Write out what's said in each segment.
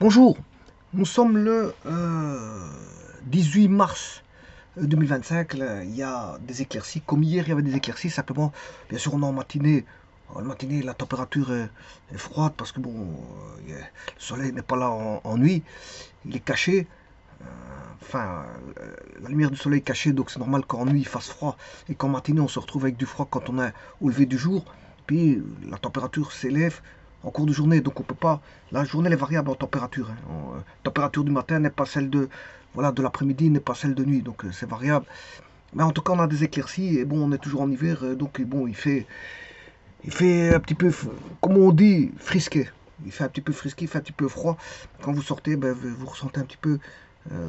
Bonjour, nous sommes le 18 mars 2025. Là, il y a des éclaircies. Comme hier, il y avait des éclaircies. Simplement, bien sûr, on est en matinée. En matinée, la température est froide parce que bon, le soleil n'est pas là en nuit. Il est caché. Enfin, la lumière du soleil est cachée, donc c'est normal qu'en nuit il fasse froid et qu'en matinée on se retrouve avec du froid quand on est au lever du jour. Puis la température s'élève en cours de journée, donc on peut pas. La journée elle est variable en température. Température du matin n'est pas celle de voilà de l'après-midi, n'est pas celle de nuit, donc c'est variable. Mais en tout cas on a des éclaircies et bon on est toujours en hiver, donc bon il fait un petit peu comme on dit frisqué. Il fait un petit peu frisqué, il fait un petit peu froid. Quand vous sortez, ben, vous ressentez un petit peu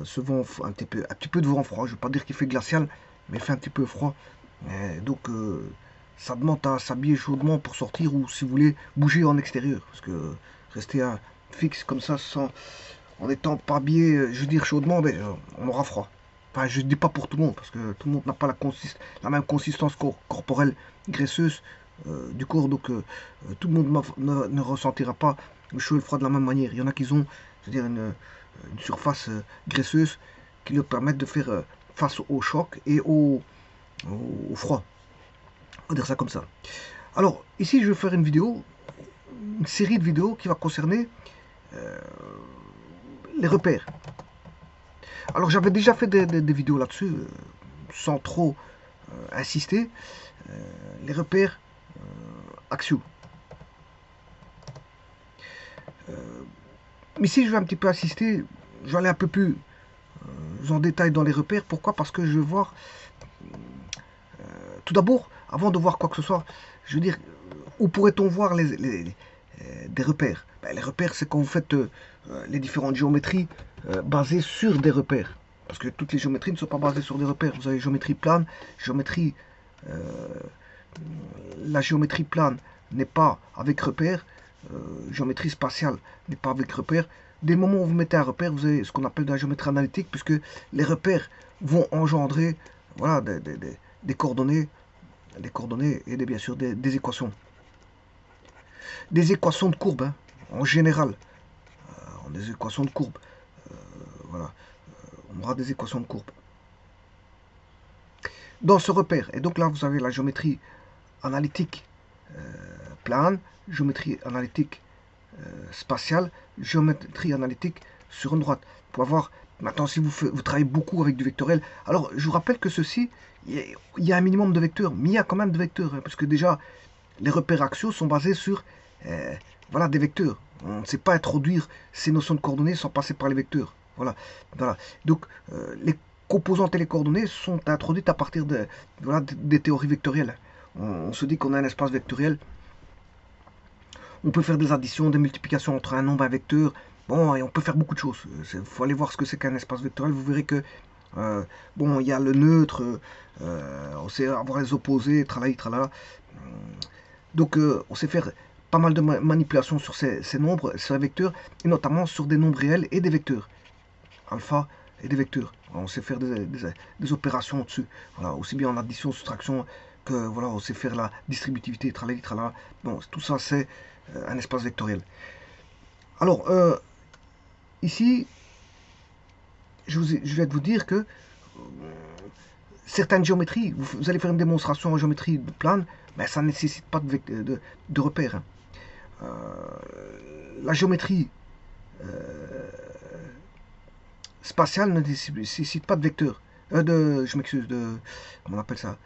ce vent, un petit peu de vent froid. Je ne veux pas dire qu'il fait glacial, mais il fait un petit peu froid. Donc ça demande à s'habiller chaudement pour sortir ou si vous voulez bouger en extérieur. Parce que rester fixe comme ça sans, en étant pas habillé, je veux dire chaudement, ben, on aura froid. Enfin, je ne dis pas pour tout le monde, parce que tout le monde n'a pas la même consistance corporelle graisseuse du corps, donc tout le monde ne ressentira pas le chaud et le froid de la même manière. Il y en a qui ont, je veux dire, une surface graisseuse qui leur permettent de faire face au choc et au froid. On va dire ça comme ça. Alors, ici, je vais faire une série de vidéos qui va concerner les repères. Alors, j'avais déjà fait des vidéos là-dessus, sans trop insister. Les repères axiaux. Mais si je vais un petit peu insister, je vais aller un peu plus en détail dans les repères. Pourquoi? Parce que je veux voir, tout d'abord, avant de voir quoi que ce soit, je veux dire, où pourrait-on voir des repères? Ben, les repères, c'est quand vous faites les différentes géométries basées sur des repères. Parce que toutes les géométries ne sont pas basées sur des repères. Vous avez géométrie plane, géométrie, la géométrie plane n'est pas avec repère, géométrie spatiale n'est pas avec repère. Dès le moment où vous mettez un repère, vous avez ce qu'on appelle de la géométrie analytique, puisque les repères vont engendrer voilà, des coordonnées, et bien sûr des équations. Des équations de courbes, hein, en général. Des équations de courbes. Voilà. On aura des équations de courbes. Dans ce repère, et donc là vous avez la géométrie analytique plane, géométrie analytique spatiale, géométrie analytique sur une droite. Pour avoir, maintenant si vous travaillez beaucoup avec du vectoriel, alors je vous rappelle que ceci, il y a un minimum de vecteurs, mais il y a quand même de vecteurs, hein, parce que déjà les repères axiaux sont basés sur voilà, des vecteurs. On ne sait pas introduire ces notions de coordonnées sans passer par les vecteurs. Voilà. Voilà. Donc les composantes et les coordonnées sont introduites à partir voilà, des théories vectorielles. On se dit qu'on a un espace vectoriel. On peut faire des additions, des multiplications entre un nombre et un vecteur. Bon, et on peut faire beaucoup de choses. Il faut aller voir ce que c'est qu'un espace vectoriel. Vous verrez que bon, il y a le neutre, on sait avoir les opposés, tralala, tralala. Donc, on sait faire pas mal de manipulations sur ces nombres, sur les vecteurs, et notamment sur des nombres réels et des vecteurs, alpha et des vecteurs. On sait faire des opérations dessus, voilà, aussi bien en addition, soustraction, que voilà, on sait faire la distributivité, tralala, tralala. Bon, tout ça, c'est un espace vectoriel. Alors, ici, je vais vous dire que certaines géométries, vous allez faire une démonstration en géométrie plane, mais ça ne nécessite pas de repères. Hein. La géométrie spatiale ne nécessite pas de vecteurs. Je m'excuse, comment on appelle ça,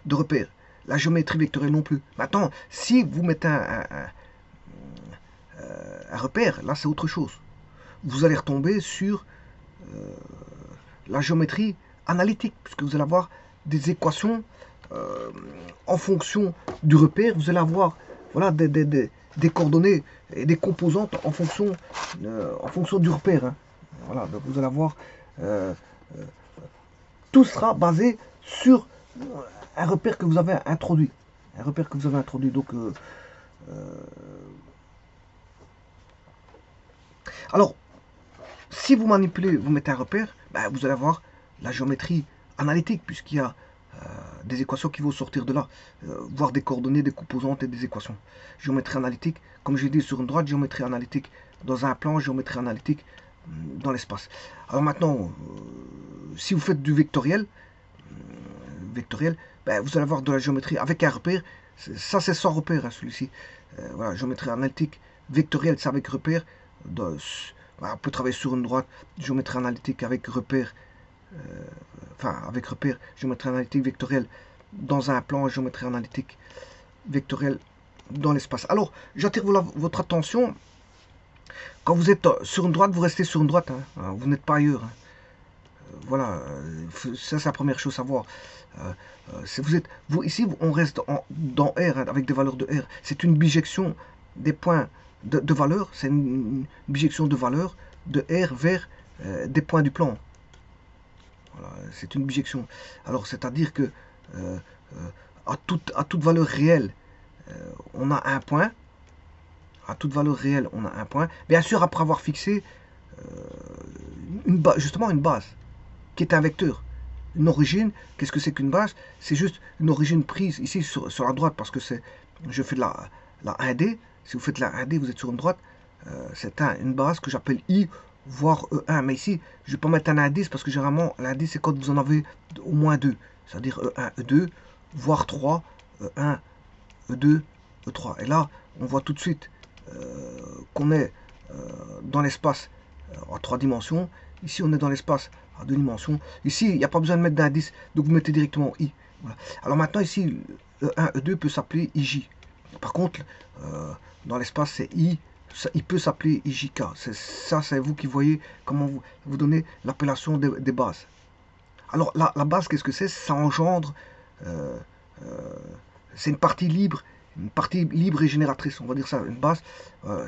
de repères. La géométrie vectorielle non plus. Maintenant, si vous mettez un repère, là c'est autre chose. Vous allez retomber sur la géométrie analytique, puisque vous allez avoir des équations en fonction du repère. Vous allez avoir voilà, des coordonnées et des composantes en fonction du repère. Hein. Voilà, donc vous allez avoir tout sera basé sur un repère que vous avez introduit. Un repère que vous avez introduit. Donc, alors, si vous manipulez, vous mettez un repère, ben, vous allez avoir la géométrie analytique, puisqu'il y a des équations qui vont sortir de là, voire des coordonnées, des composantes et des équations. Géométrie analytique, comme j'ai dit sur une droite, géométrie analytique dans un plan géométrie analytique dans l'espace. Alors maintenant, si vous faites du vectoriel, ben, vous allez avoir de la géométrie avec un repère. Ça, c'est sans repère, hein, celui-ci. Voilà, géométrie analytique, vectoriel, c'est avec repère. On peut travailler sur une droite, géométrie analytique avec repère, avec repère, géométrie analytique vectorielle dans un plan, géométrie analytique vectorielle dans l'espace. Alors, j'attire votre attention. Quand vous êtes sur une droite, vous restez sur une droite. Hein, vous n'êtes pas ailleurs. Hein. Voilà, ça c'est la première chose à voir. Ici, on reste dans R, hein, avec des valeurs de R. C'est une bijection des points de valeur. C'est une bijection de valeur de R vers des points du plan. Voilà, c'est une bijection. Alors, c'est-à-dire que à toute valeur réelle, on a un point. À toute valeur réelle, on a un point. Bien sûr, après avoir fixé justement une base, qui est un vecteur. Une origine, qu'est-ce que c'est qu'une base? C'est juste une origine prise ici sur la droite, parce que je fais de la 1D. Si vous faites la 1D, vous êtes sur une droite. C'est une base que j'appelle I, voire E1. Mais ici, je ne vais pas mettre un indice, parce que généralement, l'indice, c'est quand vous en avez au moins deux. C'est-à-dire E1, E2, voire 3, E1, E2, E3. Et là, on voit tout de suite qu'on est dans l'espace en 3 dimensions. Ici, on est dans l'espace à 2 dimensions. Ici, il n'y a pas besoin de mettre d'indice, donc vous mettez directement I. Voilà. Alors maintenant, ici, E1, E2 peut s'appeler IJ. Par contre, dans l'espace, c'est I. Il peut s'appeler IJK. Ça, c'est vous qui voyez comment vous donnez l'appellation des bases. Alors, la base, qu'est-ce que c'est? Ça engendre... c'est une partie libre et génératrice, on va dire ça, une base.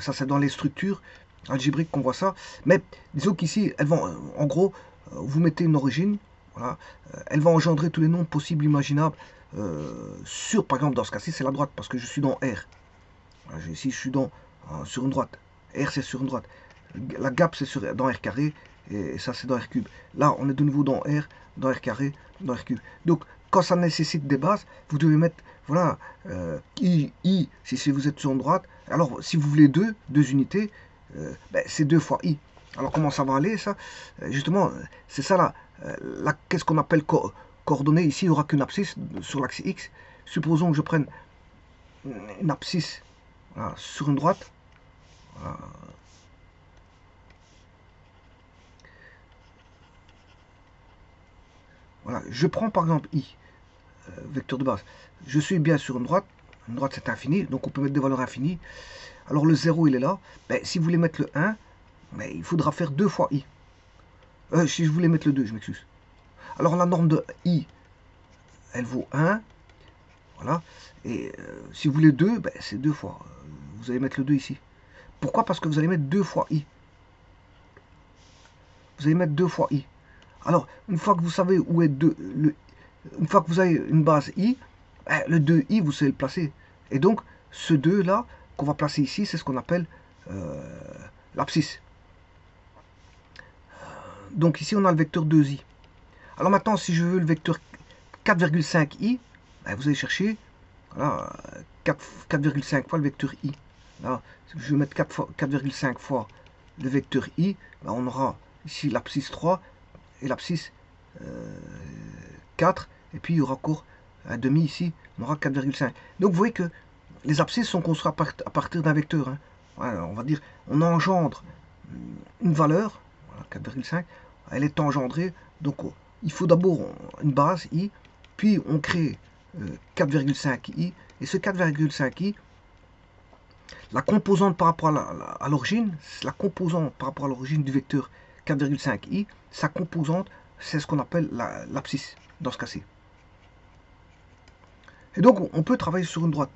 Ça, c'est dans les structures algébriques qu'on voit ça. Mais disons qu'ici, elles vont, en gros, vous mettez une origine, voilà, elle va engendrer tous les nombres possibles, imaginables, par exemple, dans ce cas-ci, c'est la droite, parce que je suis dans R. Voilà, ici, je suis sur une droite. R, c'est sur une droite. La gap, c'est dans R carré, et ça, c'est dans R cube. Là, on est de nouveau dans R carré, dans R cube. Donc, quand ça nécessite des bases, vous devez mettre, voilà, I, si vous êtes sur une droite. Alors, si vous voulez deux unités, ben, c'est 2 fois I. Alors, comment ça va aller, ça? Justement, c'est ça, là, qu'est-ce qu'on appelle coordonnées. Ici, il n'y aura qu'une abscisse sur l'axe X. Supposons que je prenne une abscisse, voilà, sur une droite. Voilà. Voilà, je prends par exemple I, vecteur de base. Je suis bien sur une droite c'est infini, donc on peut mettre des valeurs infinies. Alors le 0 il est là, ben, si vous voulez mettre le 1, ben, il faudra faire 2 fois I. Si je voulais mettre le 2, je m'excuse. Alors la norme de I, elle vaut 1, voilà, et si vous voulez 2, ben, c'est 2 fois. Vous allez mettre le 2 ici. Pourquoi? Parce que vous allez mettre 2 fois I. Vous allez mettre 2 fois I. Alors, une fois que vous savez où est une fois que vous avez une base I, le 2i, vous savez le placer. Et donc, ce 2 là, qu'on va placer ici, c'est ce qu'on appelle l'abscisse. Donc ici, on a le vecteur 2i. Alors maintenant, si je veux le vecteur 4,5i, vous allez chercher, voilà, 4,5 fois le vecteur i. Là, si je veux mettre 4,5 fois le vecteur i, on aura ici l'abscisse 3 et l'abscisse 4, et puis il y aura encore un demi ici, on aura 4,5. Donc vous voyez que les abscisses sont construites à partir d'un vecteur. Hein. Voilà, on va dire, on engendre une valeur, voilà, 4,5, elle est engendrée, donc il faut d'abord une base i, puis on crée 4,5i, et ce 4,5i, la composante par rapport à l'origine, la composante par rapport à l'origine du vecteur 4,5i, sa composante, c'est ce qu'on appelle l'abscisse, dans ce cas-ci. Et donc, on peut travailler sur une droite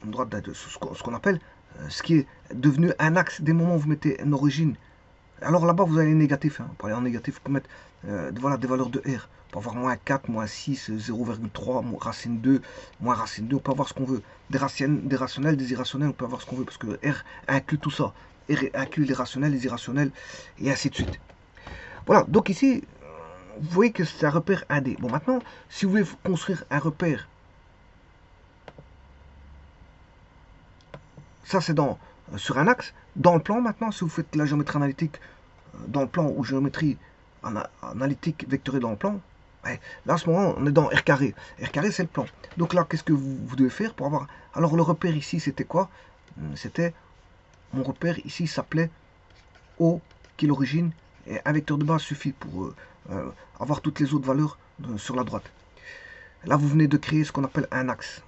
ce qu'on appelle, ce qui est devenu un axe. Dès le moment où vous mettez une origine, alors là-bas, vous avez les négatifs. Hein. Pour aller en négatif, vous pouvez mettre voilà, des valeurs de R. On peut avoir moins 4, moins 6, 0,3, racine 2, moins racine 2. On peut avoir ce qu'on veut. Des rationnels, des irrationnels, on peut avoir ce qu'on veut. Parce que R inclut tout ça. R inclut les rationnels, les irrationnels, et ainsi de suite. Voilà, donc ici, vous voyez que c'est un repère 1D. Bon, maintenant, si vous voulez construire un repère, ça c'est dans sur un axe. Dans le plan, maintenant, si vous faites la géométrie analytique dans le plan ou géométrie analytique vectorée dans le plan, ouais, là, à ce moment, on est dans R carré. R carré, c'est le plan. Donc là, qu'est-ce que vous devez faire pour avoir... Alors, le repère ici, c'était quoi? C'était... Mon repère ici s'appelait O, qui est l'origine, et un vecteur de base suffit pour avoir toutes les autres valeurs sur la droite. Là, vous venez de créer ce qu'on appelle un axe.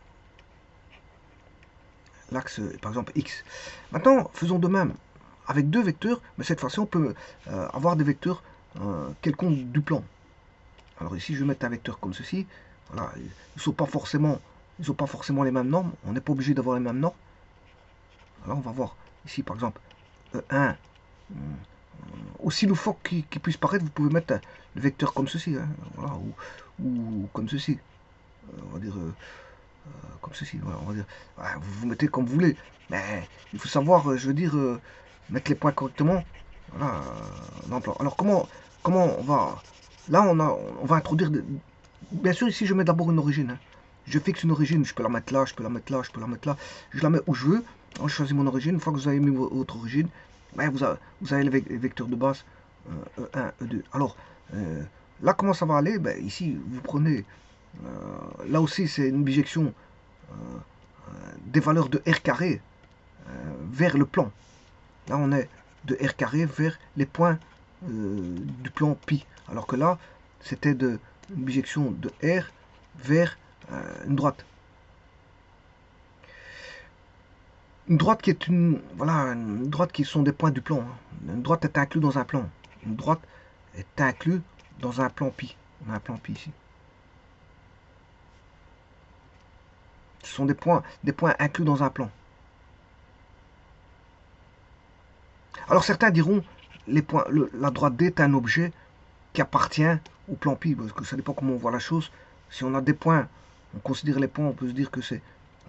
L'axe, par exemple, X. Maintenant, faisons de même avec deux vecteurs, mais cette fois-ci, on peut avoir des vecteurs quelconques du plan. Alors ici, je vais mettre un vecteur comme ceci. Voilà, ils ne sont pas forcément les mêmes normes. On n'est pas obligé d'avoir les mêmes normes. Alors, on va voir ici, par exemple, E1. Aussi loufoque qui puisse paraître, vous pouvez mettre le vecteur comme ceci, hein, voilà, ou comme ceci. On va dire comme ceci. Voilà, on va dire, voilà, vous mettez comme vous voulez. Mais il faut savoir, je veux dire, mettre les points correctement. Voilà, dans le plan. Alors comment on va... Là, on va introduire... Bien sûr, ici, je mets d'abord une origine. Hein. Je fixe une origine. Je peux la mettre là, je peux la mettre là, je peux la mettre là. Je la mets où je veux. Alors, je choisis mon origine. Une fois que vous avez mis votre origine, ben, vous avez les vecteurs de base E1, E2. Alors, là, comment ça va aller? Ben, ici, vous prenez... là aussi, c'est une bijection des valeurs de R carré vers le plan. Là, on est de R carré vers les points du plan pi. Alors que là, c'était une bijection de R vers une droite. Une droite qui est une droite qui sont des points du plan. Hein. Une droite est inclue dans un plan. Une droite est inclue dans un plan pi. On a un plan pi ici. Ce sont des points inclus dans un plan. Alors certains diront la droite D est un objet qui appartient au plan pi, parce que ça dépend comment on voit la chose. Si on a des points, on considère les points, on peut se dire que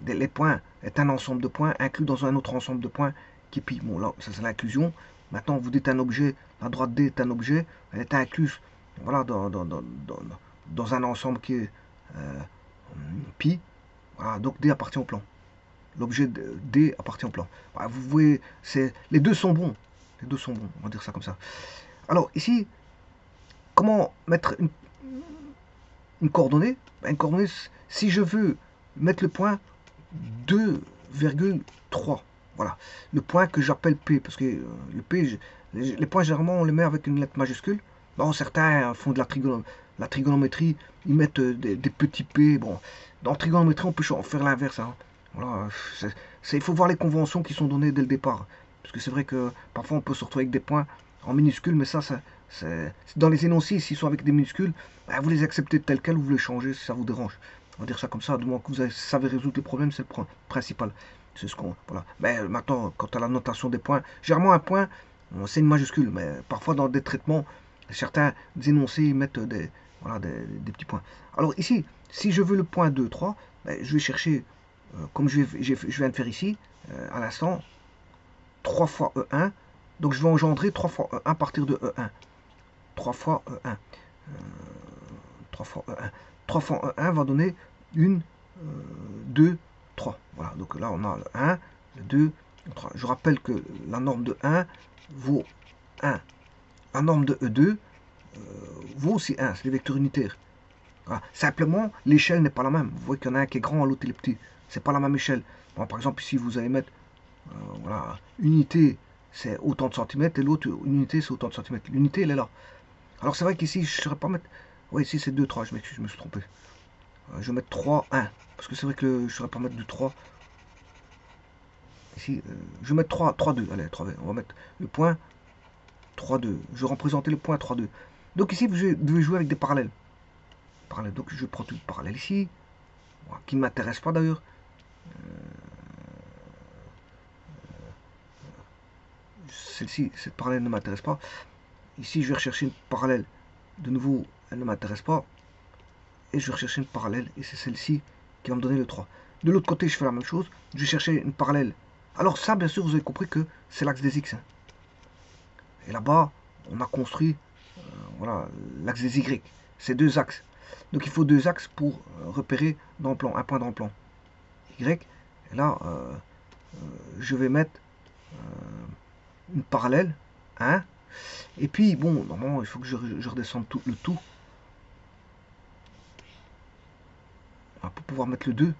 les points est un ensemble de points inclus dans un autre ensemble de points qui est pi. Bon là, ça c'est l'inclusion. Maintenant, vous dites un objet, la droite D est un objet, elle est incluse voilà, dans un ensemble qui est pi. Voilà, donc D appartient au plan. L'objet D appartient au plan. Voilà, vous voyez, les deux sont bons. Les deux sont bons, on va dire ça comme ça. Alors ici, comment mettre une coordonnée? Une coordonnée, si je veux mettre le point 2,3, voilà, le point que j'appelle P, parce que le P, les points généralement on les met avec une lettre majuscule. Bon, certains font de la trigonométrie, ils mettent des petits P. Bon, dans la trigonométrie on peut faire l'inverse. Hein. Voilà, il faut voir les conventions qui sont données dès le départ. Parce que c'est vrai que parfois on peut se retrouver avec des points en minuscules, mais ça c'est dans les énoncés, s'ils sont avec des minuscules, ben, vous les acceptez tels quels ou vous les changez si ça vous dérange. On va dire ça comme ça, du moins que vous savez résoudre les problèmes, c'est le principal. C'est ce qu'on. Voilà. Mais maintenant, quant à la notation des points, généralement un point, c'est une majuscule, mais parfois dans des traitements, certains énoncés ils mettent des petits points. Alors ici, si je veux le point 2, 3, ben, je vais chercher, comme je viens de faire ici, à l'instant, 3 fois E1. Donc je vais engendrer 3 fois E1 à partir de E1. 3 fois E1. 3 fois E1. 3 fois E1 va donner 1, 2, 3. Voilà, donc là on a le 1, le 2, le 3. Je rappelle que la norme de 1 vaut 1. La norme de E2 vaut aussi 1, c'est les vecteurs unitaires. Voilà. Simplement, l'échelle n'est pas la même. Vous voyez qu'il y en a un qui est grand, l'autre il est petit. C'est pas la même échelle. Bon, par exemple, ici vous allez mettre voilà, unité c'est autant de centimètres et l'autre unité c'est autant de centimètres. L'unité elle est là. Alors c'est vrai qu'ici je ne saurais pas mettre. Oui, ici c'est 2, 3, je m'excuse, je me suis trompé. Je vais mettre 3, 1. Parce que c'est vrai que je ne saurais pas mettre du 3. Ici, je vais mettre 3, 3, 2. Allez, 3, on va mettre le point 3, 2. Je vais représenter le point 3, 2. Donc ici, vous devez jouer avec des parallèles. Donc je prends tout le parallèle ici, qui ne m'intéresse pas d'ailleurs. Celle-ci, cette parallèle ne m'intéresse pas. Ici, je vais rechercher une parallèle. De nouveau, elle ne m'intéresse pas. Et je vais rechercher une parallèle. Et c'est celle-ci qui va me donner le 3. De l'autre côté, je fais la même chose. Je vais chercher une parallèle. Alors ça, bien sûr, vous avez compris que c'est l'axe des X. Hein. Et là-bas, on a construit voilà, l'axe des Y. C'est deux axes. Donc il faut deux axes pour repérer dans le plan, un point dans le plan. Y. Et là, je vais mettre une parallèle, 1. Et puis, bon, normalement, il faut que je redescende le tout. Pour pouvoir mettre le 2.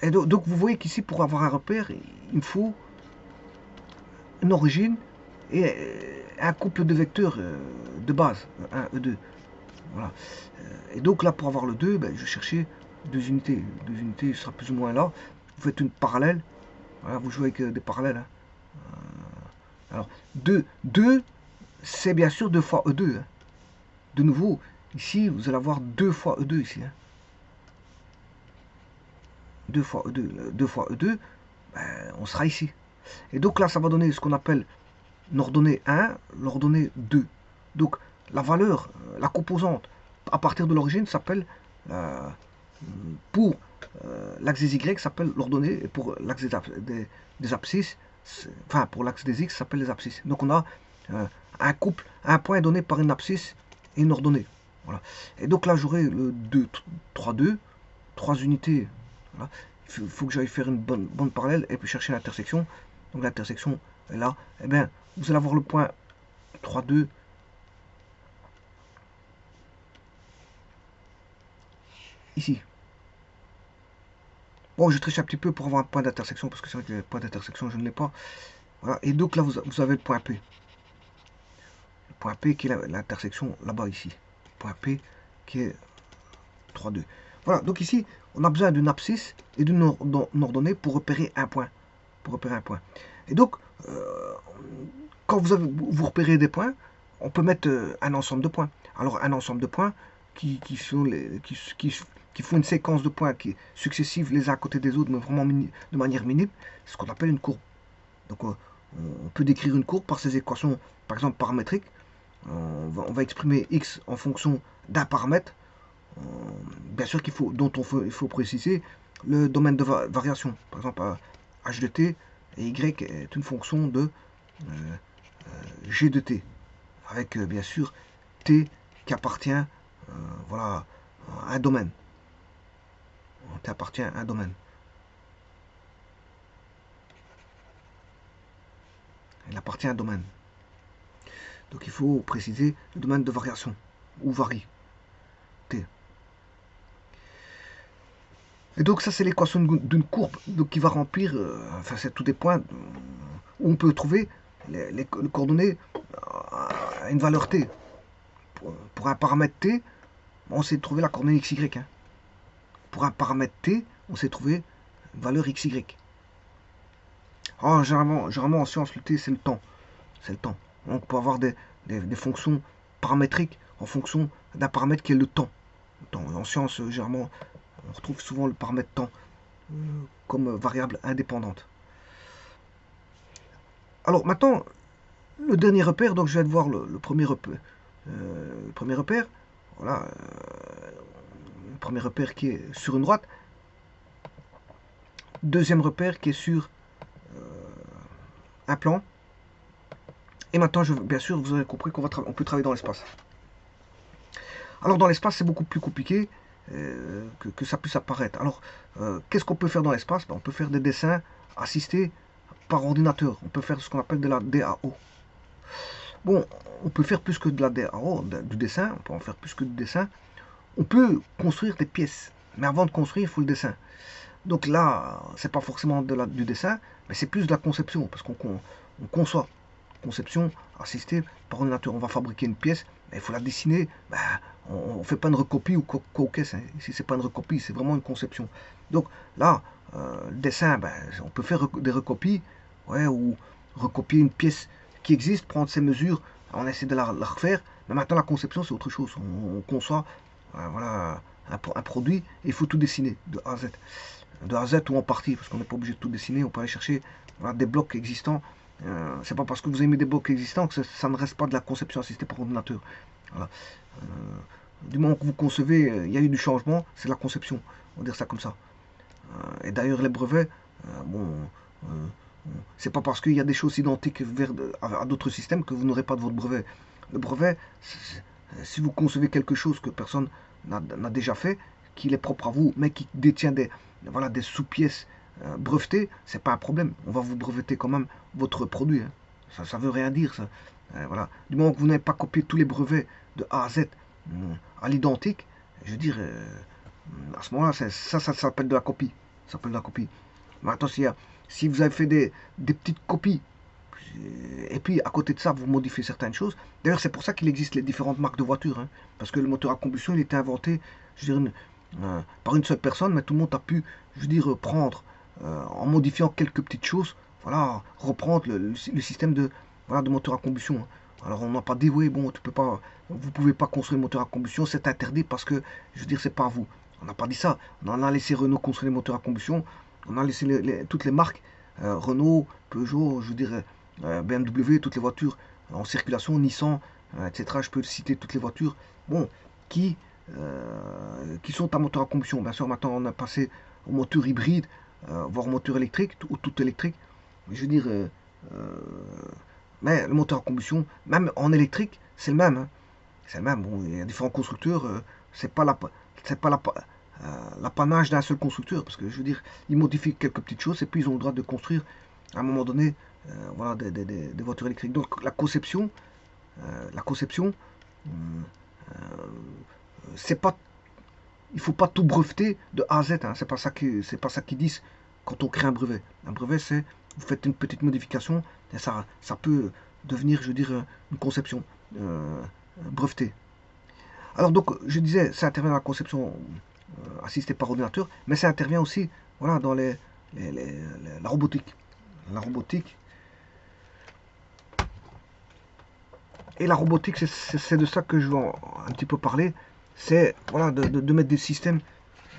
Et donc vous voyez qu'ici, pour avoir un repère, il me faut une origine et un couple de vecteurs de base, 1 et 2. Voilà. Et donc là, pour avoir le 2, ben, je vais chercher 2 unités. 2 unités sera plus ou moins là. Vous faites une parallèle. Voilà, vous jouez avec des parallèles. Hein. Alors, 2, c'est bien sûr 2 fois E2. Hein. De nouveau, ici, vous allez avoir 2 fois E2 ici. Hein. 2 fois E2, 2 fois E2, ben, on sera ici. Et donc là, ça va donner ce qu'on appelle l'ordonnée 1, l'ordonnée 2. Donc la valeur, la composante à partir de l'origine s'appelle, pour l'axe des Y s'appelle l'ordonnée, et pour l'axe des abscisses, enfin pour l'axe des X ça s'appelle les abscisses. Donc on a un couple, un point donné par une abscisse et une ordonnée. Voilà. Et donc là j'aurai le 2, 3, 2, 3 unités. Voilà. Il faut que j'aille faire une bonne parallèle et puis chercher l'intersection. Donc l'intersection est là. Et bien vous allez avoir le point 3, 2. Ici. Bon, je triche un petit peu pour avoir un point d'intersection, parce que c'est vrai que le point d'intersection, je ne l'ai pas. Voilà. Et donc là, vous avez le point P. Le point P qui est l'intersection là-bas, ici. Le point P qui est 3, 2. Voilà, donc ici, on a besoin d'une abscisse et d'une ordonnée pour repérer un point. Et donc, quand vous repérez des points, on peut mettre un ensemble de points. Alors, un ensemble de points qui font une séquence de points qui est successive les uns à côté des autres, mais vraiment de manière minime, c'est ce qu'on appelle une courbe. Donc, on peut décrire une courbe par ces équations, par exemple paramétriques. On va exprimer x en fonction d'un paramètre, bien sûr il faut préciser le domaine de variation. Par exemple, h de t et y est une fonction de g de t, avec bien sûr t qui appartient voilà, à un domaine. T appartient à un domaine. Il appartient à un domaine. Donc il faut préciser le domaine de variation, où varie t. Et donc ça c'est l'équation d'une courbe donc, qui va remplir, enfin c'est tous des points où on peut trouver les coordonnées à une valeur t. Pour un paramètre t, on sait trouver la coordonnée xy. Hein. Pour un paramètre t, on sait trouver une valeur xy. Alors, généralement en sciences, le t c'est le temps. C'est le temps. Donc on peut avoir des fonctions paramétriques en fonction d'un paramètre qui est le temps. En sciences, généralement, on retrouve souvent le paramètre temps comme variable indépendante. Alors maintenant, le dernier repère, donc je vais voir le premier repère. Le premier repère, voilà, le premier repère qui est sur une droite. Deuxième repère qui est sur un plan. Et maintenant, bien sûr, vous aurez compris qu'on peut travailler dans l'espace. Alors dans l'espace, c'est beaucoup plus compliqué que ça puisse apparaître. Alors, qu'est-ce qu'on peut faire dans l'espace? On peut faire des dessins assistés par ordinateur. On peut faire ce qu'on appelle de la DAO. Bon, on peut faire plus que de la DAO, du dessin. On peut en faire plus que du dessin. On peut construire des pièces. Mais avant de construire, il faut le dessin. Donc là, c'est pas forcément du dessin, mais c'est plus de la conception, parce qu'on conçoit. Conception assistée par ordinateur. On va fabriquer une pièce, mais il faut la dessiner. Ben, on ne fait pas une recopie ou quoi que c'est. Ici, c'est pas une recopie, c'est vraiment une conception. Donc là, le dessin, ben, on peut faire des recopies, ouais, ou recopier une pièce qui existe, prendre ses mesures, on essaie de la refaire. Mais maintenant, la conception, c'est autre chose. On conçoit voilà, un produit, et il faut tout dessiner de A à Z. De A à Z ou en partie, parce qu'on n'est pas obligé de tout dessiner. On peut aller chercher voilà, des blocs existants. C'est pas parce que vous avez mis des blocs existants que ça ne reste pas de la conception assistée par ordinateur. Voilà. Du moment que vous concevez, il y a eu du changement, c'est la conception. On va dire ça comme ça. Et d'ailleurs, les brevets, bon, c'est pas parce qu'il y a des choses identiques à d'autres systèmes que vous n'aurez pas de votre brevet. Le brevet, si vous concevez quelque chose que personne n'a déjà fait, qu'il est propre à vous, mais qui détient voilà, des sous-pièces breveter, c'est pas un problème. On va vous breveter quand même votre produit. Hein. Ça veut rien dire, ça. Voilà. Du moment que vous n'avez pas copié tous les brevets de A à Z à l'identique, je veux dire, à ce moment-là, ça s'appelle de la copie. Ça s'appelle de la copie. Maintenant, si vous avez fait des petites copies, et puis à côté de ça, vous modifiez certaines choses. D'ailleurs, c'est pour ça qu'il existe les différentes marques de voitures. Hein, parce que le moteur à combustion, il était inventé, je veux dire, par une seule personne, mais tout le monde a pu, je veux dire, prendre, en modifiant quelques petites choses, voilà, reprendre le système voilà, de moteur à combustion. Hein. Alors on n'a pas dit, oui, bon, vous pouvez pas construire un moteur à combustion, c'est interdit parce que, je veux dire, c'est pas à vous. On n'a pas dit ça. On en a laissé Renault construire les moteurs à combustion. On a laissé toutes les marques, Renault, Peugeot, je veux dire, BMW, toutes les voitures en circulation, Nissan, etc. Je peux citer toutes les voitures, bon, qui sont à moteur à combustion. Bien sûr, maintenant on a passé au moteur hybride, voire au moteur électrique, ou tout électrique. Je veux dire, mais le moteur à combustion, même en électrique, c'est le même. Hein. C'est le même. Bon, il y a différents constructeurs. C'est pas l'apanage d'un seul constructeur, parce que je veux dire, ils modifient quelques petites choses et puis ils ont le droit de construire à un moment donné, voilà, des voitures électriques. Donc la conception, c'est pas, il faut pas tout breveter de A à Z. Hein. C'est pas ça qu'ils disent quand on crée un brevet. Un brevet, c'est vous faites une petite modification et ça peut devenir, je veux dire, une conception brevetée. Alors donc, je disais, ça intervient dans la conception assistée par ordinateur, mais ça intervient aussi, voilà, dans la robotique. La robotique. Et la robotique, c'est de ça que je vais un petit peu parler. C'est, voilà, de mettre des systèmes,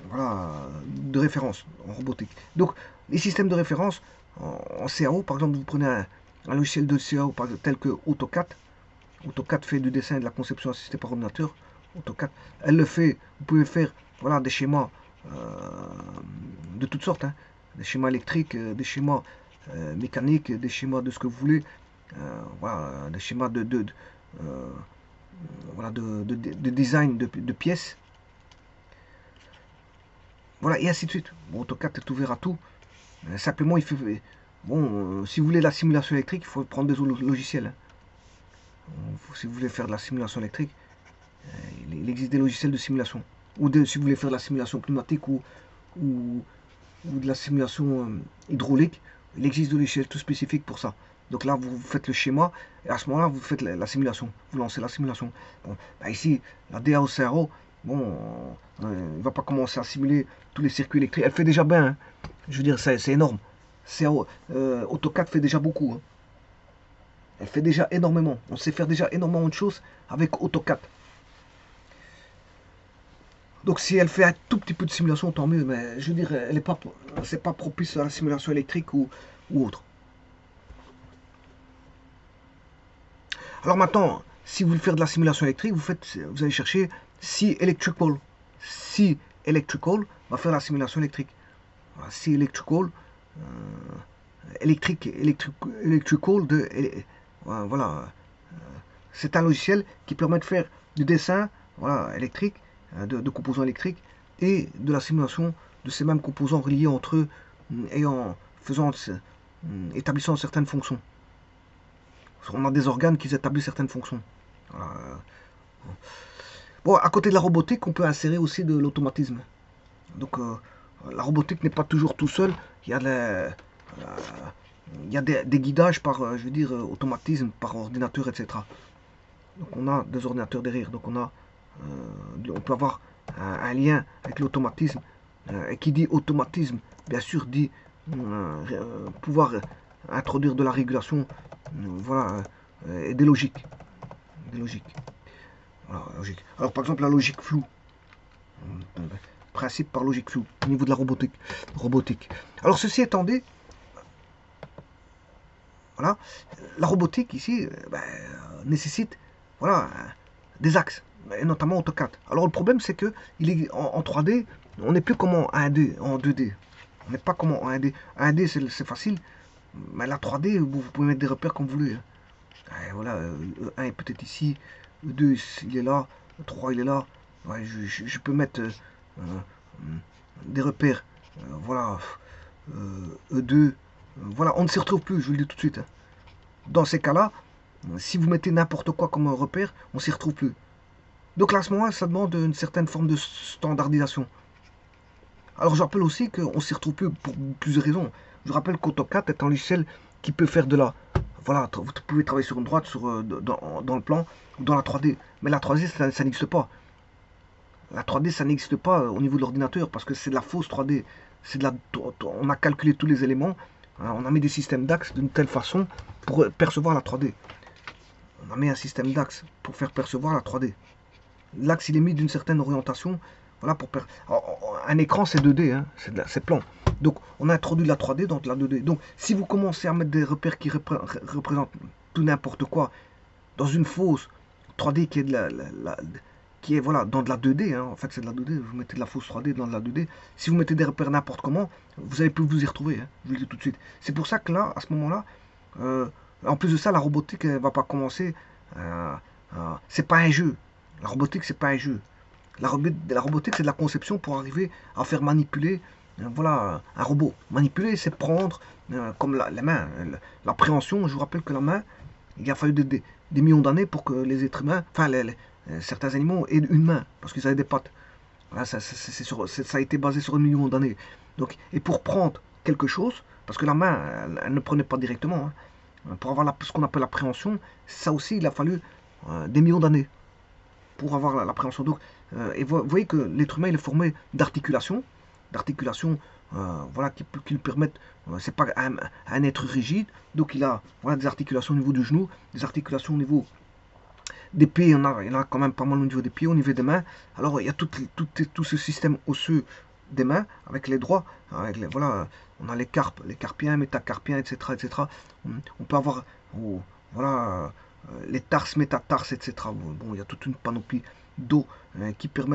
voilà, de référence en robotique. Donc, les systèmes de référence en CAO, par exemple, vous prenez un logiciel de CAO tel que AutoCAD. AutoCAD fait du dessin et de la conception assistée par ordinateur. AutoCAD, elle le fait. Vous pouvez faire, voilà, des schémas de toutes sortes, hein. Des schémas électriques, des schémas mécaniques, des schémas de ce que vous voulez, voilà, des schémas voilà, de design de pièces, voilà, et ainsi de suite. Bon, AutoCAD est ouvert à tout. Simplement, il fait, bon, si vous voulez la simulation électrique, il faut prendre des autres logiciels. Hein. Si vous voulez faire de la simulation électrique, il existe des logiciels de simulation. Ou si vous voulez faire de la simulation climatique ou de la simulation hydraulique, il existe des logiciels tout spécifiques pour ça. Donc là, vous faites le schéma, et à ce moment-là, vous faites la simulation. Vous lancez la simulation. Bon, bah ici, la DAO CRO, bon, il ne va pas commencer à simuler tous les circuits électriques. Elle fait déjà bien. Hein. Je veux dire, c'est énorme. AutoCAD fait déjà beaucoup. Hein. Elle fait déjà énormément. On sait faire déjà énormément de choses avec AutoCAD. Donc si elle fait un tout petit peu de simulation, tant mieux. Mais je veux dire, c'est pas propice à la simulation électrique ou autre. Alors maintenant, si vous voulez faire de la simulation électrique, vous allez chercher C Electrical. C Electrical va faire la simulation électrique. C Electrical, Electrical voilà. C'est un logiciel qui permet de faire du dessin, voilà, électrique, de composants électriques et de la simulation de ces mêmes composants reliés entre eux et établissant certaines fonctions. On a des organes qui établissent certaines fonctions. Voilà. Bon, à côté de la robotique, on peut insérer aussi de l'automatisme. Donc, la robotique n'est pas toujours tout seul. Il y a des guidages par, je veux dire, automatisme, par ordinateur, etc. Donc, on a des ordinateurs derrière. Donc, on peut avoir un lien avec l'automatisme. Et qui dit automatisme, bien sûr, dit pouvoir introduire de la régulation, voilà, et des logiques. Voilà, logique. Alors par exemple la logique floue, principe par logique floue, au niveau de la robotique. Alors ceci étant dit, voilà, la robotique ici nécessite, voilà, des axes, et notamment AutoCAD. Alors le problème c'est que il est en 3D, on n'est plus comme en 1D, en 2D. On n'est pas comme en 1D. 1D c'est facile, mais la 3D, vous pouvez mettre des repères comme vous voulez. Et voilà, le 1 est peut-être ici, le 2 il est là, le 3 il est là. Ouais, je peux mettre des repères, voilà, E2. Voilà, on ne s'y retrouve plus, je vous le dis tout de suite, hein. Dans ces cas-là, si vous mettez n'importe quoi comme repère, on s'y retrouve plus. Donc là, à ce moment-là, ça demande une certaine forme de standardisation. Alors je rappelle aussi qu'on s'y retrouve plus pour plusieurs raisons. Je rappelle qu'AutoCAD est un logiciel qui peut faire de la... Voilà, vous pouvez travailler sur une droite, dans le plan, ou dans la 3D. Mais la 3D, ça n'existe pas. La 3D, ça n'existe pas au niveau de l'ordinateur, parce que c'est de la fausse 3D. On a calculé tous les éléments, hein, on a mis des systèmes d'axes d'une telle façon pour percevoir la 3D. On a mis un système d'axes pour faire percevoir la 3D. L'axe, il est mis d'une certaine orientation. Voilà, un écran, c'est 2D, hein, c'est plan. Donc, on a introduit la 3D dans la 2D. Donc, si vous commencez à mettre des repères qui représentent tout n'importe quoi dans une fausse 3D qui est voilà, dans de la 2D, hein, en fait c'est de la 2D, vous mettez de la fausse 3D dans de la 2D, si vous mettez des repères n'importe comment, vous allez plus vous y retrouver, hein, je vous le dis tout de suite. C'est pour ça que là, à ce moment-là, en plus de ça, la robotique, elle va pas commencer, c'est pas un jeu. La robotique, c'est pas un jeu. La robotique, c'est de la conception pour arriver à faire manipuler, voilà, un robot. Manipuler, c'est prendre, comme la main, l'appréhension. Je vous rappelle que la main, il a fallu des millions d'années pour que les êtres humains, enfin certains animaux aient une main, parce qu'ils avaient des pattes. Voilà, ça a été basé sur un million d'années. Donc, et pour prendre quelque chose, parce que la main, elle ne prenait pas directement, hein, pour avoir ce qu'on appelle l'appréhension, ça aussi, il a fallu des millions d'années pour avoir l'appréhension. Donc, et vous voyez que l'être humain il est formé d'articulations, voilà, qui lui permettent, c'est pas un être rigide, donc il a voilà, des articulations au niveau du genou, des articulations au niveau des pieds, il y en a quand même pas mal au niveau des pieds, au niveau des mains. Alors il y a tout ce système osseux des mains, avec les doigts, voilà, on a les carpiens, métacarpiens, etc., etc. On peut avoir, voilà, les tarses, métatarses, etc. Bon, il y a toute une panoplie d'os qui peuvent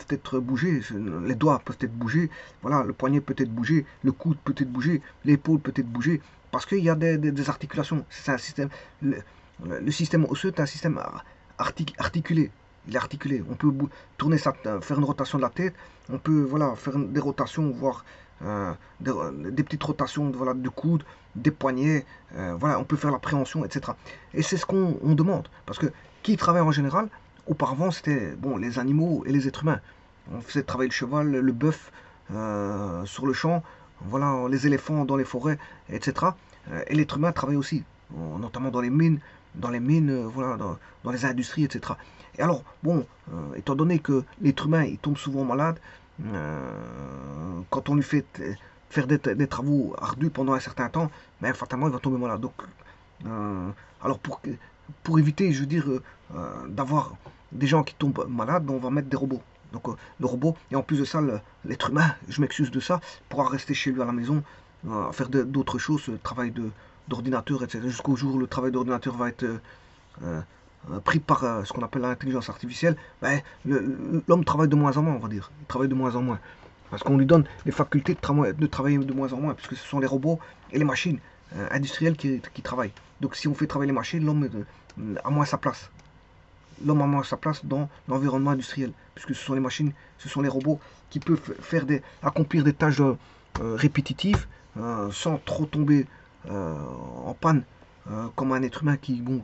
être bougés. Les doigts peuvent être bougés. Voilà, le poignet peut être bougé, le coude peut être bougé, l'épaule peut être bougée, parce qu'il y a des articulations. C'est un système. Le système osseux est un système articulé. Il est articulé. On peut tourner faire une rotation de la tête. On peut voilà faire des rotations, voire des petites rotations voilà, du coude, des poignets. Voilà, on peut faire l'appréhension, etc. Et c'est ce qu'on demande. Parce que qui travaille en général, auparavant, c'était bon, les animaux et les êtres humains. On faisait travailler le cheval, le bœuf sur le champ, voilà, les éléphants dans les forêts, etc. Et l'être humain travaille aussi, notamment dans les mines, voilà, dans les industries, etc. Et alors, bon, étant donné que l'être humain, il tombe souvent malade, quand on lui fait faire des travaux ardus pendant un certain temps, mais fatalement, il va tomber malade. Donc, alors, pour éviter, je veux dire, d'avoir des gens qui tombent malades, on va mettre des robots. Donc, le robot, et en plus de ça, l'être humain, je m'excuse de ça, pourra rester chez lui à la maison, faire d'autres choses, travail d'ordinateur, etc. Jusqu'au jour où le travail d'ordinateur va être pris par ce qu'on appelle l'intelligence artificielle, ben, l'homme travaille de moins en moins, on va dire. Il travaille de moins en moins. Parce qu'on lui donne les facultés de travailler de moins en moins, puisque ce sont les robots et les machines industrielles qui travaillent. Donc si on fait travailler les machines, l'homme a moins sa place. L'homme a moins sa place dans l'environnement industriel, puisque ce sont les machines, ce sont les robots qui peuvent accomplir des tâches répétitives sans trop tomber en panne, comme un être humain qui, bon,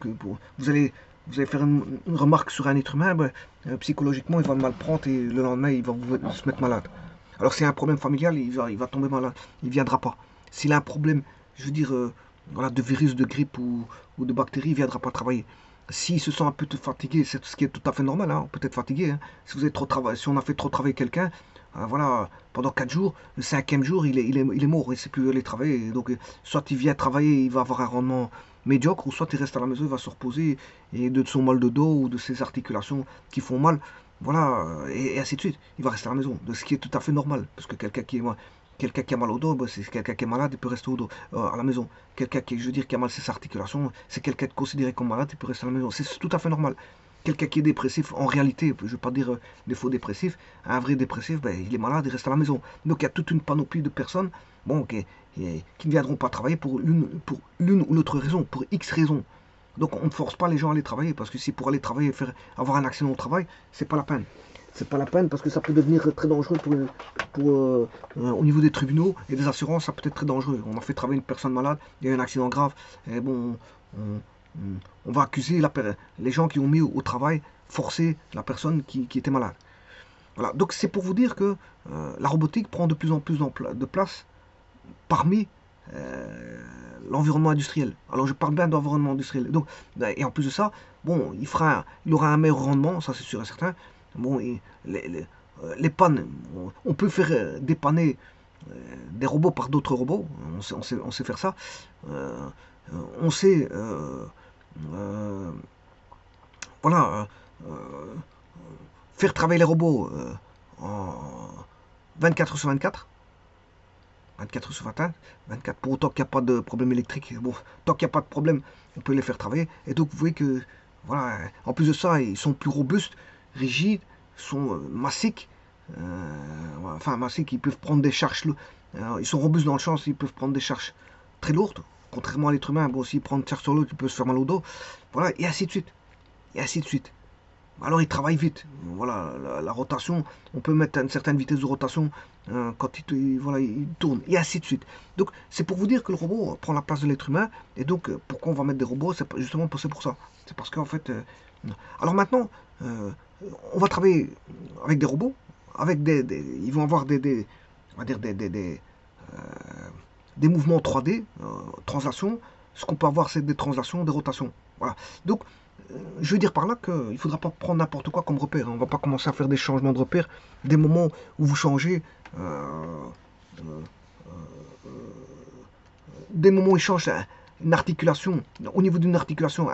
vous allez faire une remarque sur un être humain, ben, psychologiquement il va mal prendre et le lendemain il va se mettre malade. Alors s'il a un problème familial, il va tomber malade, il ne viendra pas. S'il a un problème, je veux dire, voilà, de virus, de grippe ou de bactéries, il ne viendra pas travailler. S'il se sent un peu fatigué, c'est ce qui est tout à fait normal, hein, on peut être fatigué. Hein. Si vous êtes si on a fait trop travailler quelqu'un, voilà, pendant 4 jours, le 5e jour, il est mort, il ne sait plus aller travailler. Donc, soit il vient travailler, il va avoir un rendement médiocre, ou soit il reste à la maison, il va se reposer, et de son mal de dos ou de ses articulations qui font mal, voilà, et ainsi de suite. Il va rester à la maison, de ce qui est tout à fait normal, parce que quelqu'un qui a mal au dos, bah, c'est quelqu'un qui est malade, il peut rester à la maison. Quelqu'un qui a mal ses articulations, c'est quelqu'un considéré comme malade, il peut rester à la maison. C'est tout à fait normal. Quelqu'un qui est dépressif, en réalité, je ne veux pas dire des faux dépressifs, un vrai dépressif, ben, il est malade, il reste à la maison. Donc il y a toute une panoplie de personnes bon, qui ne viendront pas travailler pour l'une ou l'autre raison, pour X raisons. Donc on ne force pas les gens à aller travailler, parce que si pour aller travailler, avoir un accident au travail, c'est pas la peine. c'est pas la peine parce que ça peut devenir très dangereux au niveau des tribunaux et des assurances, ça peut être très dangereux. On a fait travailler une personne malade, il y a eu un accident grave, et bon, on va accuser les gens qui ont mis au travail, forcer la personne qui était malade. Voilà, donc c'est pour vous dire que la robotique prend de plus en plus de place parmi l'environnement industriel. Alors je parle bien d'environnement industriel. Donc, et en plus de ça, bon, il aura un meilleur rendement, ça c'est sûr et certain. Bon, les pannes, on peut faire dépanner des robots par d'autres robots, on sait faire ça. On sait, voilà, faire travailler les robots en 24 sur 24. 24 sur 24, pour autant qu'il n'y a pas de problème électrique. Bon, tant qu'il n'y a pas de problème, on peut les faire travailler. Et donc, vous voyez que, voilà, en plus de ça, ils sont plus robustes, rigides, sont massiques. Enfin, massiques, ils peuvent prendre des charges. Ils sont robustes dans le sens, ils peuvent prendre des charges très lourdes. Contrairement à l'être humain, bon, s'ils prennent une charge sur l'autre, ils peuvent se faire mal au dos. Voilà, et ainsi de suite. Et ainsi de suite. Alors il travaille vite. Voilà, la rotation, on peut mettre une certaine vitesse de rotation quand voilà, il tourne, et ainsi de suite. Donc c'est pour vous dire que le robot prend la place de l'être humain, et donc pourquoi on va mettre des robots, c'est justement pour ça. C'est parce qu'en fait... alors maintenant, on va travailler avec des robots, avec ils vont avoir on va dire des mouvements 3D, translation. Ce qu'on peut avoir, c'est des translations, des rotations. Voilà. Donc, je veux dire par là qu'il ne faudra pas prendre n'importe quoi comme repère. On ne va pas commencer à faire des changements de repère. Des moments où vous changez, des moments où il change une articulation, au niveau d'une articulation,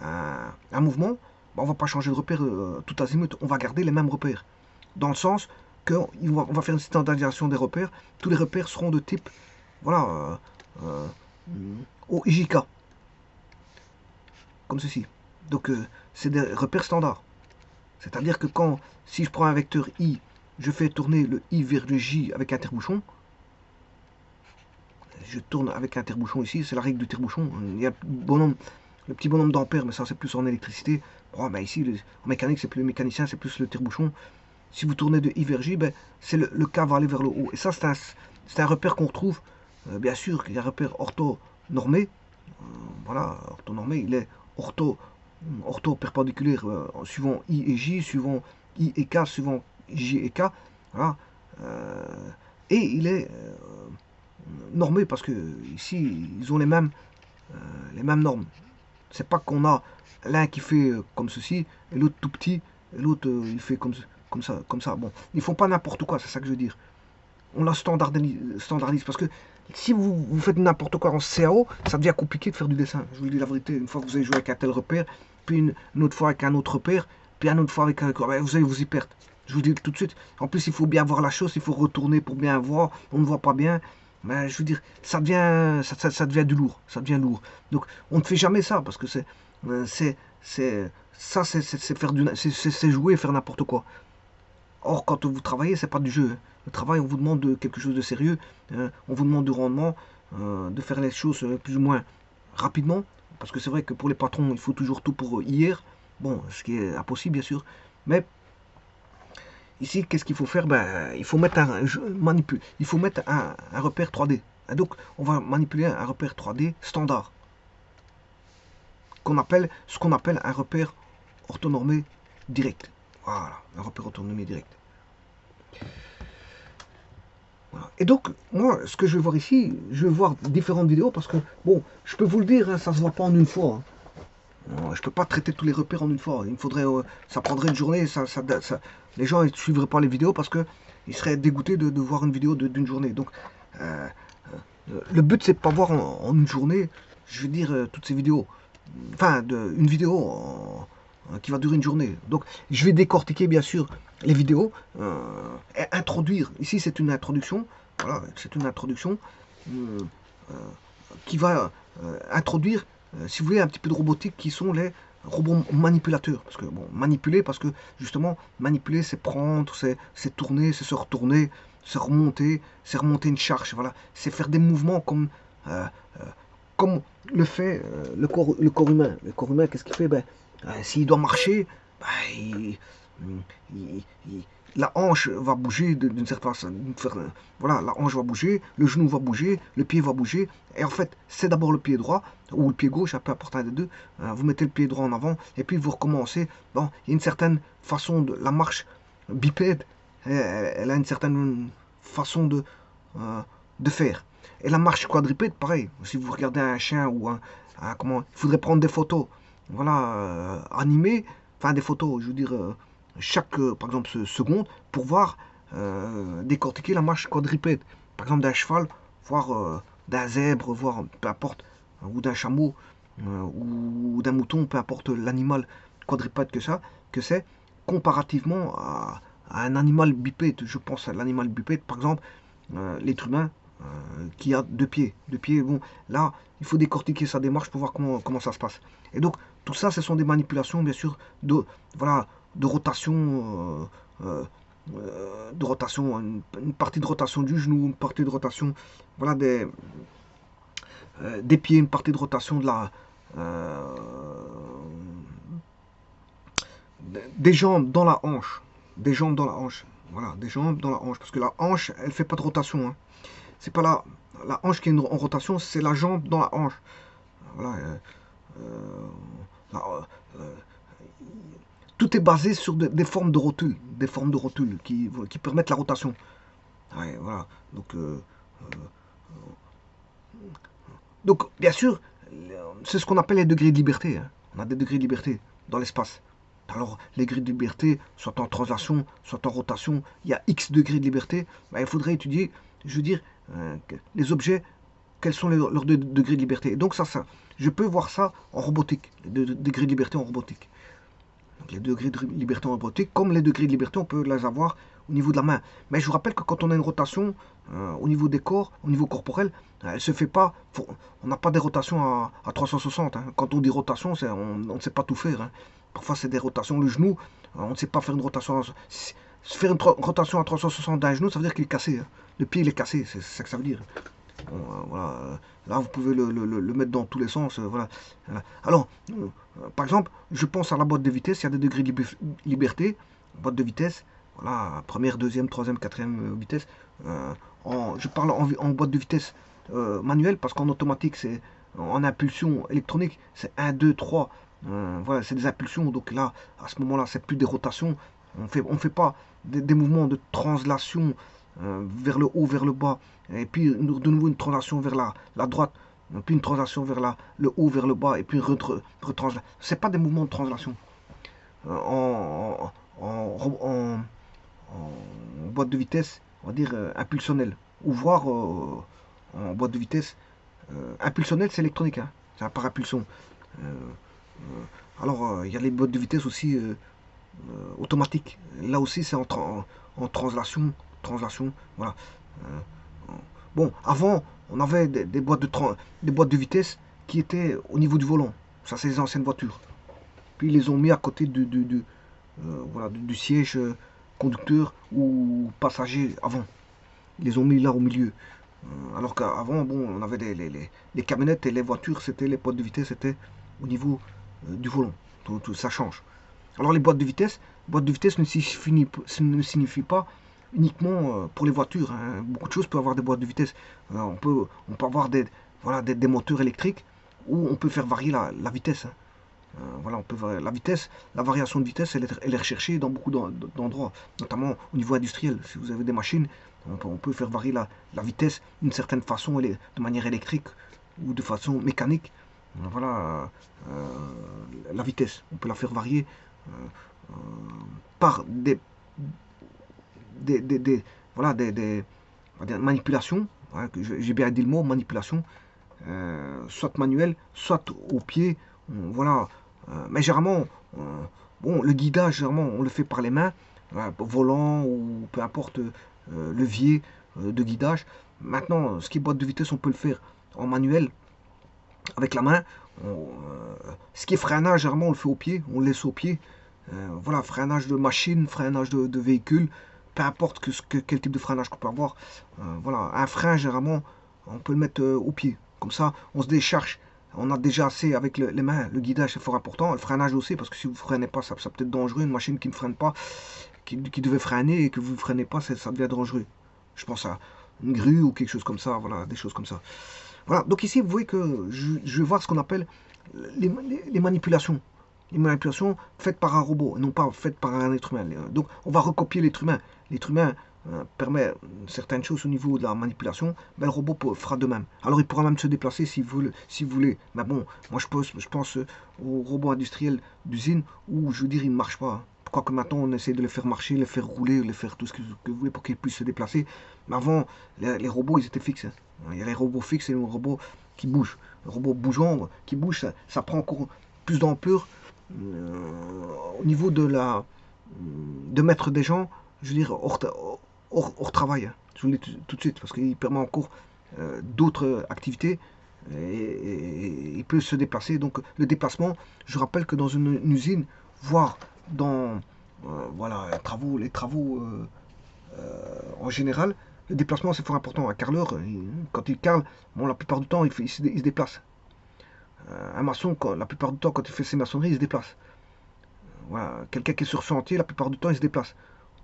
un mouvement, on ne va pas changer de repère tout azimut. On va garder les mêmes repères. Dans le sens qu'on va faire une standardisation des repères. Tous les repères seront de type, voilà, au IJK. Comme ceci. Donc c'est des repères standards. C'est-à-dire que si je prends un vecteur I, je fais tourner le I vers le J avec un tire-bouchon. Je tourne avec un tire-bouchon ici, c'est la règle du tire-bouchon. Il y a le petit bonhomme d'ampère, mais ça c'est plus en électricité. Bon, ben ici, en mécanique, c'est plus le mécanicien, c'est plus le tire-bouchon. Si vous tournez de I vers J, ben, c'est le K va aller vers le haut. Et ça, c'est un repère qu'on retrouve. Bien sûr, il y a un repère orthonormé. Voilà, orthonormé, il est ortho-perpendiculaire suivant I et J, suivant I et K, suivant J et K. Voilà. Et il est normé parce que ici, ils ont les mêmes normes. C'est pas qu'on a l'un qui fait comme ceci et l'autre tout petit et l'autre il fait comme ça. Bon, ils font pas n'importe quoi, c'est ça que je veux dire. On la standardise parce que si vous faites n'importe quoi en CAO, ça devient compliqué de faire du dessin. Je vous dis la vérité, une fois que vous avez joué avec un tel repère, puis une autre fois avec un autre repère, puis une autre fois avec un autre, vous allez vous y perdre. Je vous dis tout de suite. En plus, il faut bien voir la chose, il faut retourner pour bien voir. On ne voit pas bien. Mais je veux dire, ça devient du lourd. Ça devient lourd. Donc, on ne fait jamais ça parce que c'est jouer et faire n'importe quoi. Or, quand vous travaillez, c'est pas du jeu. Le travail, on vous demande quelque chose de sérieux. On vous demande du rendement, de faire les choses plus ou moins rapidement. Parce que c'est vrai que pour les patrons, il faut toujours tout pour hier. Bon, ce qui est impossible, bien sûr. Mais ici, qu'est-ce qu'il faut faire? Il faut mettre il faut mettre un repère 3D. Et donc, on va manipuler un repère 3D standard. Ce qu'on appelle un repère orthonormé direct. Voilà, un repère orthonormé direct. Voilà. Et donc, moi, ce que je vais voir ici, je vais voir différentes vidéos parce que, bon, je peux vous le dire, hein, ça se voit pas en une fois. Hein. Je peux pas traiter tous les repères en une fois. Il me faudrait, ça prendrait une journée. Les gens ne suivraient pas les vidéos parce que ils seraient dégoûtés de voir une vidéo d'une journée. Donc, le but c'est de pas voir en une journée, je veux dire, toutes ces vidéos. Enfin, une vidéo qui va durer une journée. Donc, je vais décortiquer bien sûr les vidéos, et introduire. Ici, c'est une introduction. Voilà, c'est une introduction qui va introduire, si vous voulez, un petit peu de robotique qui sont les robots manipulateurs. Parce que, bon, manipuler, parce que justement, manipuler, c'est prendre, c'est tourner, c'est se retourner, c'est remonter une charge. Voilà, c'est faire des mouvements comme le fait le corps humain. Le corps humain, qu'est-ce qu'il fait? S'il doit marcher, il- il- la hanche va bouger d'une certaine façon. Voilà, la hanche va bouger, le genou va bouger, le pied va bouger. Et en fait, c'est d'abord le pied droit ou le pied gauche, peu importe un des deux. Vous mettez le pied droit en avant et puis vous recommencez. Bon, il y a une certaine façon de la marche bipède. Elle a une certaine façon euh, de faire. Et la marche quadrupède, pareil. Si vous regardez un chien ou comment, il faudrait prendre des photos, voilà, animées, enfin des photos, je veux dire, chaque, par exemple, seconde, pour voir décortiquer la marche quadrupède. Par exemple, d'un cheval, voir d'un zèbre, voir, peu importe, ou d'un chameau, ou d'un mouton, peu importe l'animal quadrupède que c'est, comparativement à un animal bipède. Je pense à l'animal bipède, par exemple, l'être humain, qui a deux pieds. Deux pieds, bon, là, il faut décortiquer sa démarche pour voir comment ça se passe. Et donc, tout ça, ce sont des manipulations, bien sûr, voilà, de rotation, de rotation, une partie de rotation du genou, une partie de rotation, voilà, des pieds, une partie de rotation euh, des jambes dans la hanche, des jambes dans la hanche, voilà, des jambes dans la hanche, parce que la hanche, elle fait pas de rotation, hein. C'est pas la hanche qui est en rotation, c'est la jambe dans la hanche. Voilà, euh, là, tout est basé sur des formes de rotules, qui permettent la rotation. Ouais, voilà. Donc, bien sûr, c'est ce qu'on appelle les degrés de liberté, hein. On a des degrés de liberté dans l'espace. Alors, les degrés de liberté, soit en translation, soit en rotation, il y a X degrés de liberté. Ben, il faudrait étudier, je veux dire, les objets, quels sont leurs degrés de liberté. Et donc, je peux voir ça en robotique, les degrés de liberté en robotique. Donc, les degrés de liberté en robotique, comme les degrés de liberté, on peut les avoir au niveau de la main. Mais je vous rappelle que quand on a une rotation au niveau des corps, au niveau corporel, elle se fait pas. On n'a pas des rotations à 360, hein. Quand on dit rotation, on ne sait pas tout faire, hein. Parfois, c'est des rotations. Le genou, on ne sait pas faire une rotation. Faire une rotation à 360 d'un genou, ça veut dire qu'il est cassé, hein. Le pied, il est cassé, c'est ça que ça veut dire. Bon, voilà, là, vous pouvez le mettre dans tous les sens. Voilà, voilà. Alors, par exemple, je pense à la boîte de vitesse. Il y a des degrés de liberté. Boîte de vitesse, voilà, première, deuxième, troisième, quatrième vitesse. Je parle en boîte de vitesse manuelle parce qu'en automatique, c'est en impulsion électronique, c'est un 2 3. Voilà, c'est des impulsions. Donc là, à ce moment-là, c'est plus des rotations. On fait pas des mouvements de translation vers le haut, vers le bas, et puis de nouveau une translation vers la droite, puis une translation vers le haut, vers le bas, et puis retranslation. C'est pas des mouvements de translation. En, en, en, en boîte de vitesse, on va dire impulsionnelle, ou voir en boîte de vitesse impulsionnelle, c'est électronique, hein, c'est par impulsion. Euh, alors, il y a les boîtes de vitesse aussi automatiques. Là aussi, c'est en translation, voilà. Euh, Bon, avant, on avait des boîtes de vitesse qui étaient au niveau du volant. Ça, c'est les anciennes voitures. Puis ils les ont mis à côté voilà, du siège conducteur ou passager avant. Ils les ont mis là au milieu. Alors qu'avant, bon, on avait les camionnettes et les voitures, les boîtes de vitesse, c'était au niveau du volant. Ça change. Alors les boîtes de vitesse ne signifie pas uniquement pour les voitures, hein. Beaucoup de choses peuvent avoir des boîtes de vitesse. On peut avoir voilà, des moteurs électriques où on peut faire varier la vitesse, hein. Voilà, la vitesse, la variation de vitesse, elle est recherchée dans beaucoup d'endroits, notamment au niveau industriel. Si vous avez des machines, on peut faire varier la vitesse d'une certaine façon, de manière électrique ou de façon mécanique. Voilà, la vitesse, on peut la faire varier par voilà, on va dire manipulations. Voilà, j'ai bien dit le mot manipulation, soit manuel, soit au pied. Voilà. Mais généralement, bon, le guidage, généralement, on le fait par les mains, voilà, volant ou peu importe, levier de guidage. Maintenant, ce qui est boîte de vitesse, on peut le faire en manuel, avec la main. Ce qui est freinage, généralement, on le fait au pied, on le laisse au pied. Voilà, freinage de machine, freinage de véhicule, peu importe quel type de freinage qu'on peut avoir. Voilà, un frein, généralement, on peut le mettre au pied. Comme ça, on se décharge On a déjà assez avec les mains, le guidage c'est fort important, le freinage aussi, parce que si vous ne freinez pas, ça peut être dangereux. Une machine qui ne freine pas, qui devait freiner et que vous ne freinez pas, ça devient dangereux. Je pense à une grue ou quelque chose comme ça, voilà, des choses comme ça. Voilà, donc ici vous voyez que je vais voir ce qu'on appelle les manipulations. Les manipulations faites par un robot, non pas faites par un être humain. Donc on va recopier l'être humain. L'être humain permet certaines choses au niveau de la manipulation, mais le robot fera de même. Alors il pourra même se déplacer si vous voulez. Mais bon, moi je pense aux robots industriels d'usine où je veux dire ils ne marchent pas. Pourquoi que maintenant on essaie de les faire marcher, les faire rouler, les faire tout ce que vous voulez pour qu'ils puissent se déplacer. Mais avant, les robots ils étaient fixes. Il y a les robots fixes et les robots qui bougent. Le robot bougeant qui bouge, ça prend encore plus d'ampleur au niveau de mettre des gens, je veux dire, hors travail. Je vous le dis tout de suite, parce qu'il permet encore d'autres activités et il peut se déplacer. Donc le déplacement, je rappelle que dans une usine, voire dans voilà, les travaux en général, le déplacement c'est fort important. Un carreleur, quand il carle, bon, la plupart du temps, il se déplace. Un maçon, la plupart du temps, quand il fait ses maçonneries, il se déplace. Voilà. Quelqu'un qui est sur chantier, la plupart du temps, il se déplace.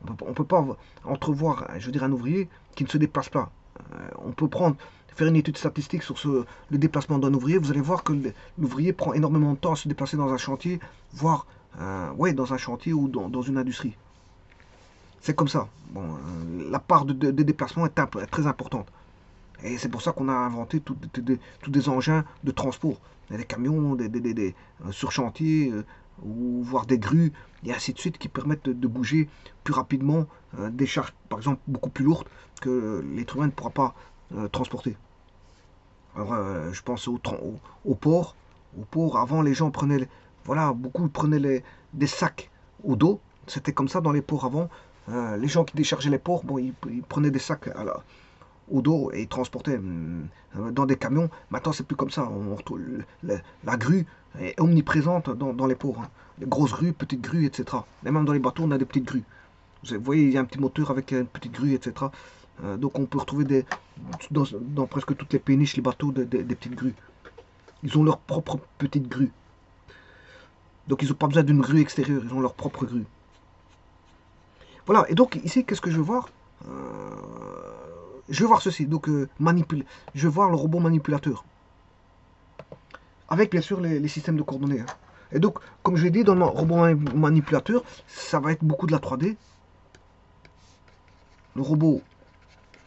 On ne peut pas entrevoir, je veux dire, un ouvrier qui ne se déplace pas. On peut faire une étude statistique sur le déplacement d'un ouvrier. Vous allez voir que l'ouvrier prend énormément de temps à se déplacer dans un chantier, voire ouais, dans un chantier ou dans une industrie. C'est comme ça. Bon, la part de déplacement est très importante. Et c'est pour ça qu'on a inventé tous des engins de transport. Des camions, sur chantier, ou voire des grues, et ainsi de suite, qui permettent de bouger plus rapidement des charges, par exemple, beaucoup plus lourdes que l'être humain ne pourra pas transporter. Alors, je pense au port. Au port, avant, les gens prenaient, voilà, beaucoup prenaient des sacs au dos. C'était comme ça dans les ports avant. Les gens qui déchargeaient les ports, bon, ils prenaient des sacs au dos et ils transportaient dans des camions. Maintenant, c'est plus comme ça. La grue est omniprésente dans les ports. Hein. Les grosses grues, petites grues, etc. Et même dans les bateaux, on a des petites grues. Vous voyez, il y a un petit moteur avec une petite grue, etc. Donc on peut retrouver dans presque toutes les péniches, les bateaux, des petites grues. Ils ont leur propre petite grue. Donc ils n'ont pas besoin d'une grue extérieure, ils ont leur propre grue. Voilà, et donc ici, qu'est-ce que je veux voir je vais voir ceci, donc je vais voir le robot manipulateur. Avec bien sûr les systèmes de coordonnées. Hein. Et donc, comme je l'ai dit, dans le robot manipulateur, ça va être beaucoup de la 3D. Le robot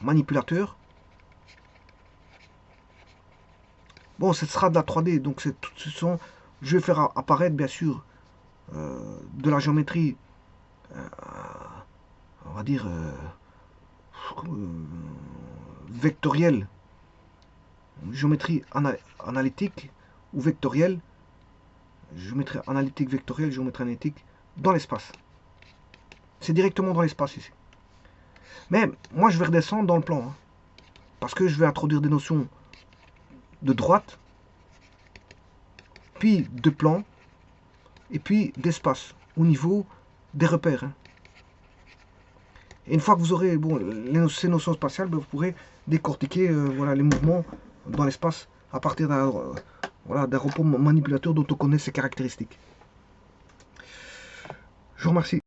manipulateur. Bon, ce sera de la 3D, donc je vais faire apparaître bien sûr de la géométrie, on va dire, vectorielle, géométrie analytique ou vectorielle, géométrie analytique vectorielle, géométrie analytique dans l'espace. C'est directement dans l'espace ici. Mais moi je vais redescendre dans le plan, hein, parce que je vais introduire des notions de droite, puis de plan, et puis d'espace, au niveau des repères. Hein. Et une fois que vous aurez ces notions spatiales, vous pourrez décortiquer voilà, les mouvements dans l'espace à partir d'un robot manipulateur dont on connaît ses caractéristiques. Je vous remercie.